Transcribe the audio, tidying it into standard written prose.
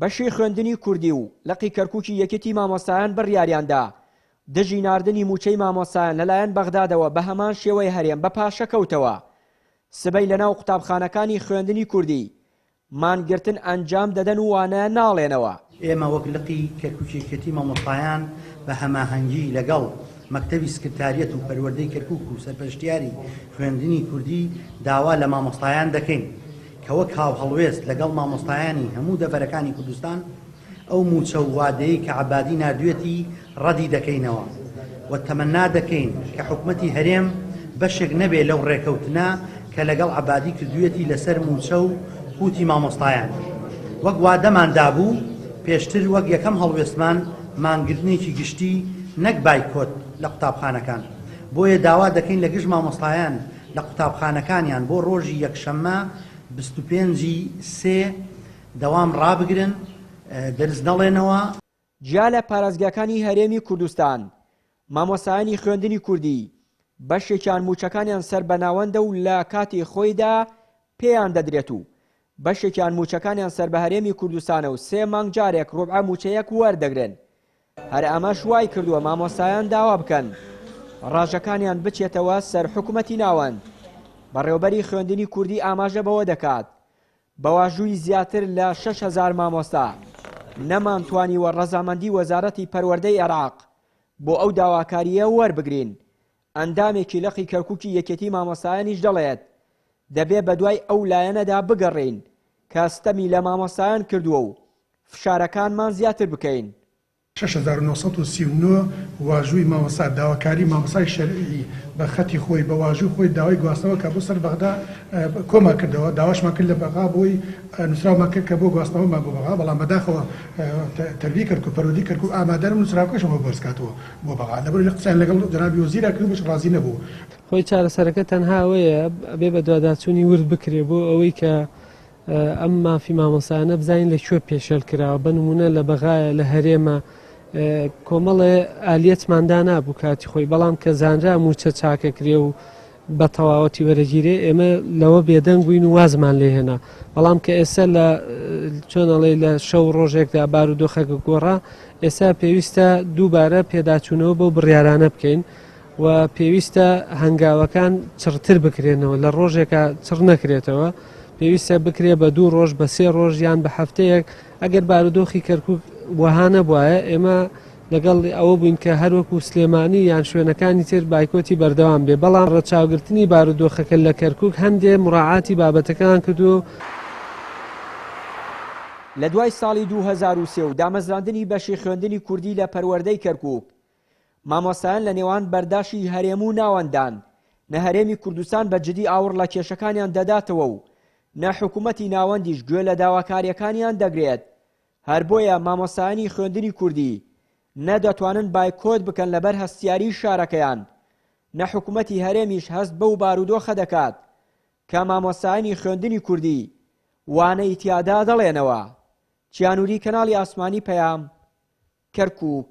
بەشی خوێندنی کوردی و لەقی کەرکووکی یەکێتی مامۆستایان بڕیاریاندا دژی ناردنی موچەی مامۆستایان لەلایەن بەغدادەوە بە هەمان شێوەی هەرێم بە پاشە کەوتەوە. سبەی لەناو قوتابخانەکانی خوێندنی کوردی مانگرتن ئەنجام دەدەن و وانە ناڵێنەوە. ئێمە وەک لەقی کەرکووکی یەکێتی مامۆستایان بە هەماهەنگی لەگەڵ مەکتەبی سکرتاریەت و پەروەردەی کەرکووک و سەرپەرشتیاری خوێندنی کوردی داوا لە مامۆستایان دەکەین کە وەک هاو هەڵوێست لەگەڵ مامۆستایانی هەموو دەڤەرەکانی کوردستان ئەو موچە و وادەیەی کە عەبادی نردوێتی ڕەدی دەکەینەوە و تەمەنا دەکەین کە حکومەتی هەرێم بەشێک نەبێ لەو ڕێکەوتنە کە لەگەڵ عەبادی کردوێتی لەسەر موچە و قوتی مامۆستایان. وەک وادەمان دابوو پێشتر وەک یەکەم هەڵوێستمان مانگرتنێکی گشتی نەک بایکۆت لە قوتابخانەکان. بۆیە داوا دەکەین لە گشت مامۆستایان لە قوتابخانەکانیان بۆ ڕۆژی یەکشەممە 25/3 دەوام ڕابگرن دەرز نەڵێنەوە. جیا لە پارێزگاکانی هەرێمی کوردستان مامۆستایانی خوێندنی کوردی بەشێکیان موچەکانیان سەر بەناوەندە و لە کاتی خۆیدا پێیان دەدرێت و بەشێکیان موچەکانیان سەر بە هەرێمی کوردستانە و 3 مانگ جارێک ڕوبعە موچەیەک وەردەگرن. هەر ئەمەش وای کردووە مامۆستایان داوا بکەن ڕاژەکانیان بچێتەوە سەر حکومەتی ناوەند. بەڕێوەبەری خوێندنی کوردی ئاماژە بەوە دەکات بەواژووی زیاتر لە 6,000 مامۆستا نەمانتوانیوە ڕەزامەندی وەزارەتی پەروەردەی عێراق بۆ ئەو داواکاریە وەربگرین. ئەندامێکی لەقی کەرکووکی یەکێتی مامۆستایانیش دەڵێت دەبێ بە دوای ئەو لایەنەدا بگەڕین کە ستەمی لە مامۆستایان کردووە و فشارەکانمان زیاتر بکەین. 6939 واژووی مامۆستا داواکاری مامۆستای شەرعی بە خەتی خۆی بە واژووی خۆی داوای گواستنەوە کە بۆ سەر بەغدا کۆما کردەوە. داواشمان کرد لە بەغا بۆی نووسراومان کرد کە بۆ گواستنەوەمان بۆ بەغا، بەڵام بەداخەوە تەربیە کرد و پەروەردی کرد و ئامادەرم نووسراوەکەشەوە بۆ بەرزکاتەوە بۆ بەغا. لەبەر لە قسەیان لەگەڵ جەنابی وەزیرا کرد بەش ڕازی نەبوو. خۆی چارەسەرەکە تەنها ئەوەیە بێ بە دوواداچوونی ورد بکرێ بۆ ئەوەی کە ئەم مافی مامۆستایانە بزانین لەکوێ پێشێل کراوە. بە نمونە لە بەغایە لە هەرێمە کۆمەڵێ ئالیەتماندا نابوو کاتی خۆی، بەڵام کە زانرا موچە چاکەکرێ و بە تەواوەتی وەرەگیرێ ئێمە لەوە بێدەنگ بووین و وازمان لێهێنا. بەڵام کە ئێستا لە چۆنەڵێ لە شەو ڕۆژێکدا بارودۆخەکە گۆڕا، ئێستا پێویستە دووبارە پێداچوونەوە بۆ بڕیارانە بکەین و پێویستە هەنگاوەکان چڕتر بکرێنەوە، لە ڕۆژێکە چڕ نەکرێتەوە، پێویستە بکرێ بە 2 ڕۆژ بە 3 ڕۆژ یان بە هەفتەیەک. ئەگەر بارودۆخی کەرکووک وەهانە بواە ئێمە لەگەڵ ئەوە بووین کە هەروەکو سلێمانی یان شوێنەکانی تر بایکۆتی بەردەوام بێ. بەڵام ڕەچاوگرتنی بارودۆخەکە لە کەرکووک هەندێ مراعاتی بابەتەکان کردو. لە دوای ساڵی 2003 و دامەزراندنی بەشی خوێندنی کوردی لە پەروەردەی کەرکووک مامۆستایان لە نێوان بەرداشی هەرێم و ناوەندان نە هەرێمی کوردستان بە جدی ئاور لە کێشەکانیان دەداتەوە و نە حکومەتی ناوەندیش گوێ لە داواکاریەکانیان دەگرێت. هەر بۆیە مامۆستایانی خوێندنی کوردی نەدەتوانن بایکۆت بکەن لەبەر هەستیاری شارەکەیان، نە حکومەتی هەرێمیش هەست بەو بارودۆخە دەکات کە مامۆستایانی خوێندنی کوردی وانەی تیادا دەڵێنەوە. چیانووری کەناڵی ئاسمانی پەیام، کەرکووک.